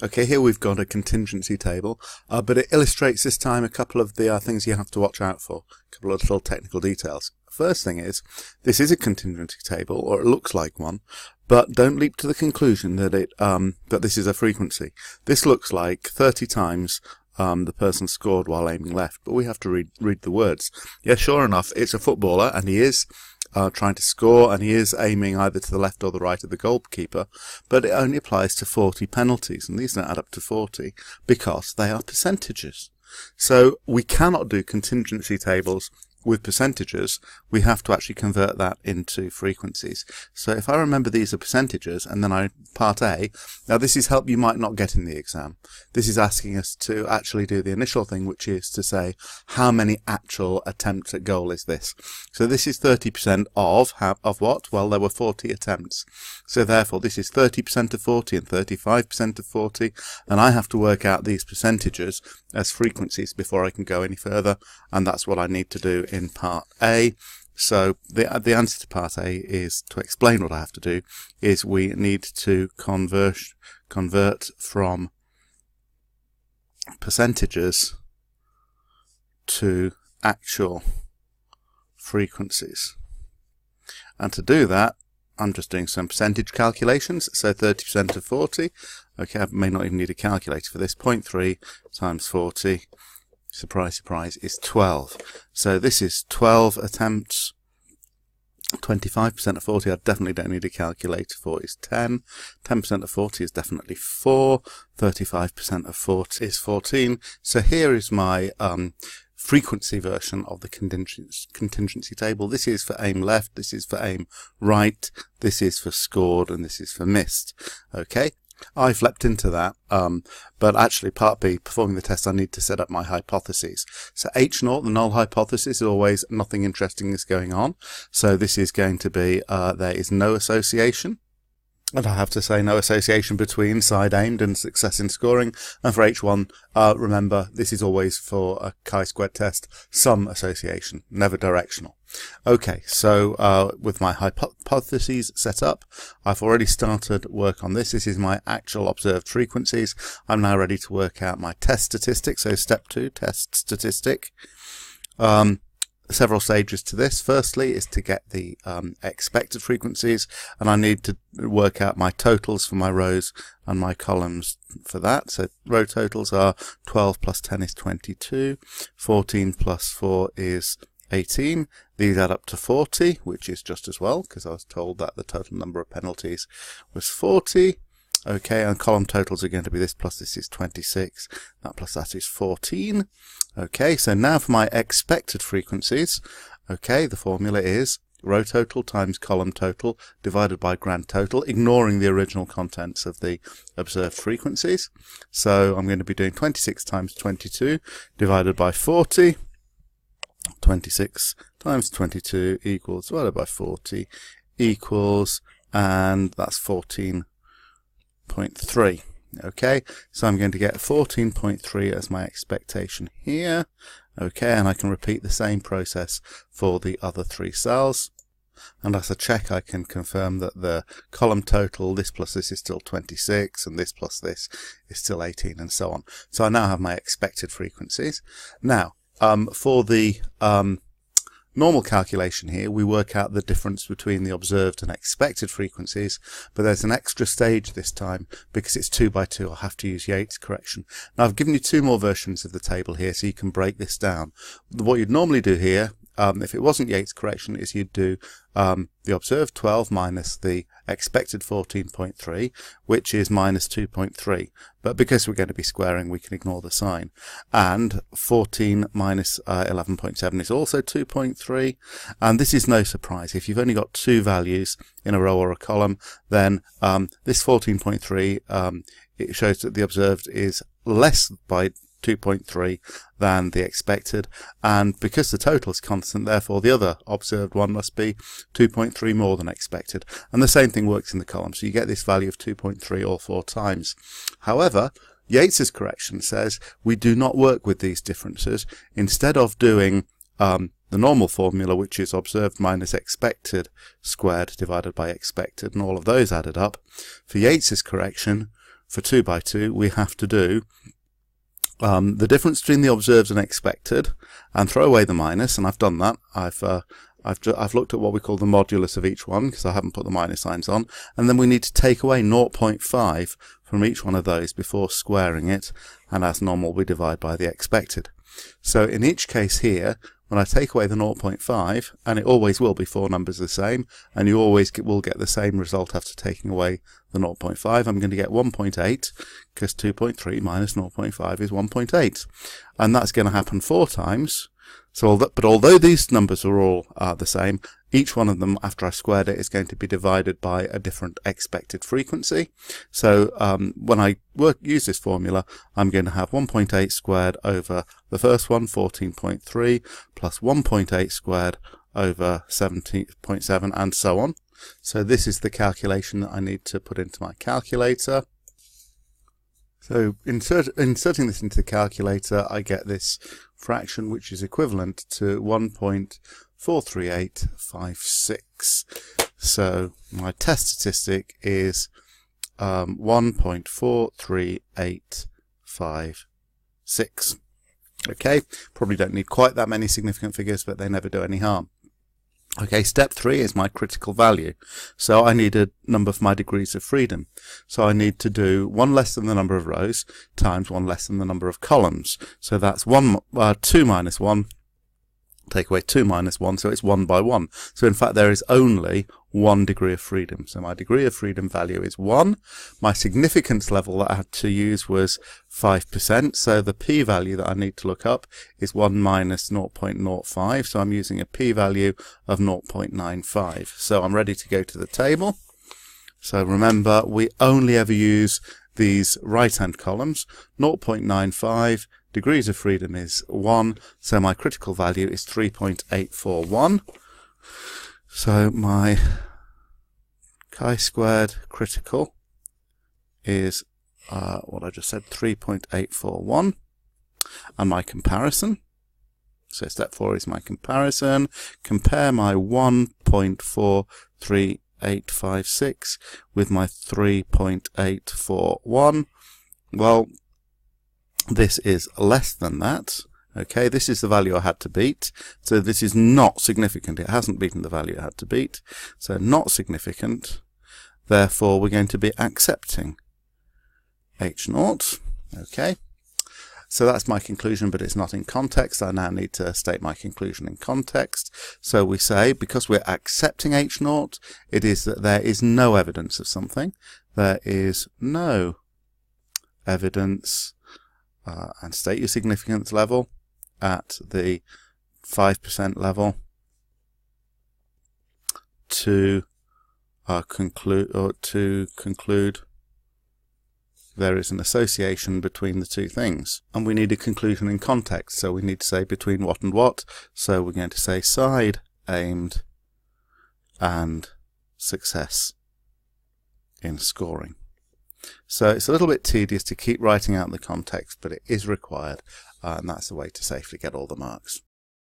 Okay, here we've got a contingency table, but it illustrates this time a couple of the things you have to watch out for, a couple of little technical details. First thing is, this is a contingency table, or it looks like one, but don't leap to the conclusion that that this is a frequency. This looks like 30 times the person scored while aiming left, but we have to read the words. Yeah, sure enough, it's a footballer, and he is trying to score, and he is aiming either to the left or the right of the goalkeeper, but it only applies to 40 penalties, and these don't add up to 40 because they are percentages. So we cannot do contingency tables with percentages. We have to actually convert that into frequencies. So if I remember these are percentages, and then part A, now this is help you might not get in the exam. This is asking us to actually do the initial thing, which is to say how many actual attempts at goal is this. So this is 30% of what? Well, there were 40 attempts. So therefore this is 30% of 40 and 35% of 40, and I have to work out these percentages as frequencies before I can go any further, and that's what I need to do in part A. So the answer to part A is, to explain what I have to do, is we need to convert from percentages to actual frequencies. And to do that, I'm just doing some percentage calculations. So 30% of 40, okay, I may not even need a calculator for this, 0.3 times 40, surprise, surprise, is 12. So this is 12 attempts. 25% of 40 I definitely don't need a calculator for is 10. 10% of 40 is definitely 4. 35% of 40 is 14. So here is my frequency version of the contingency table. This is for aim left, this is for aim right, this is for scored, and this is for missed. Okay, I've leapt into that, but actually part B, performing the test, I need to set up my hypotheses. So H0, the null hypothesis, is always nothing interesting is going on. So this is going to be there is no association. And I have to say no association between side aimed and success in scoring. And for H1, remember, this is always for a chi-squared test, some association, never directional. Okay, so with my hypotheses set up, I've already started work on this. This is my actual observed frequencies. I'm now ready to work out my test statistic. So step 2, test statistic. Several stages to this. Firstly is to get the expected frequencies, and I need to work out my totals for my rows and my columns for that. So row totals are 12 plus 10 is 22, 14 plus 4 is 18. These add up to 40, which is just as well, because I was told that the total number of penalties was 40. Okay, and column totals are going to be this plus this is 26, that plus that is 14. Okay, so now for my expected frequencies, okay, the formula is row total times column total divided by grand total, ignoring the original contents of the observed frequencies. So I'm going to be doing 26 times 22 divided by 40. 26 times 22 equals divided by 40 equals, and that's 14.3. Okay, so I'm going to get 14.3 as my expectation here. Okay, and I can repeat the same process for the other 3 cells. And as a check, I can confirm that the column total, this plus this is still 26, and this plus this is still 18, and so on. So I now have my expected frequencies. Now, for the normal calculation here, we work out the difference between the observed and expected frequencies, but there's an extra stage this time because it's 2 by 2. I'll have to use Yates correction. Now I've given you 2 more versions of the table here so you can break this down. What you'd normally do here, if it wasn't Yates correction, is you'd do the observed 12 minus the expected 14.3, which is minus 2.3. But because we're going to be squaring, we can ignore the sign. And 14 minus 11.7 is also 2.3. And this is no surprise. If you've only got 2 values in a row or a column, then this 14.3, it shows that the observed is less by 2.3 than the expected, and because the total is constant, therefore the other observed one must be 2.3 more than expected. And the same thing works in the column, so you get this value of 2.3 all 4 times. However, Yates's correction says we do not work with these differences. Instead of doing the normal formula, which is observed minus expected squared divided by expected, and all of those added up, for Yates's correction, for 2 by 2, we have to do the difference between the observed and expected, and throw away the minus, and I've done that. I've looked at what we call the modulus of each one, because I haven't put the minus signs on, and then we need to take away 0.5 from each one of those before squaring it, and as normal we divide by the expected. So in each case here, when I take away the 0.5, and it always will be 4 numbers the same, and you always will get the same result after taking away the 0.5, I'm going to get 1.8, because 2.3 minus 0.5 is 1.8. And that's going to happen 4 times. But although these numbers are all the same, each one of them, after I squared it, is going to be divided by a different expected frequency. So when I use this formula, I'm going to have 1.8 squared over the first one, 14.3, plus 1.8 squared over 17.7, and so on. So this is the calculation that I need to put into my calculator. So inserting this into the calculator, I get this fraction, which is equivalent to 1.43856. So my test statistic is 1.43856. Okay, probably don't need quite that many significant figures, but they never do any harm. Okay, step 3 is my critical value. So I need a number for my degrees of freedom. So I need to do 1 less than the number of rows times 1 less than the number of columns. So that's 2 minus 1. Take away 2 minus 1, so it's 1 by 1. So in fact there is only 1 degree of freedom. So my degree of freedom value is 1. My significance level that I had to use was 5%. So the p-value that I need to look up is 1 minus 0.05. So I'm using a p-value of 0.95. So I'm ready to go to the table. So remember, we only ever use these right-hand columns. 0.95. Degrees of freedom is 1, so my critical value is 3.841. So my chi-squared critical is what I just said, 3.841. And my comparison, so step 4 is my comparison. Compare my 1.43856 with my 3.841. Well, this is less than that. Okay, this is the value I had to beat. So this is not significant. It hasn't beaten the value it had to beat. So not significant. Therefore, we're going to be accepting H0. Okay. So that's my conclusion, but it's not in context. I now need to state my conclusion in context. So we say, because we're accepting H0, it is that there is no evidence of something. There is no evidence, and state your significance level at the 5% level to conclude there is an association between the two things. And we need a conclusion in context, so we need to say between what and what. So we're going to say side aimed and success in scoring. So it's a little bit tedious to keep writing out the context, but it is required, and that's the way to safely get all the marks.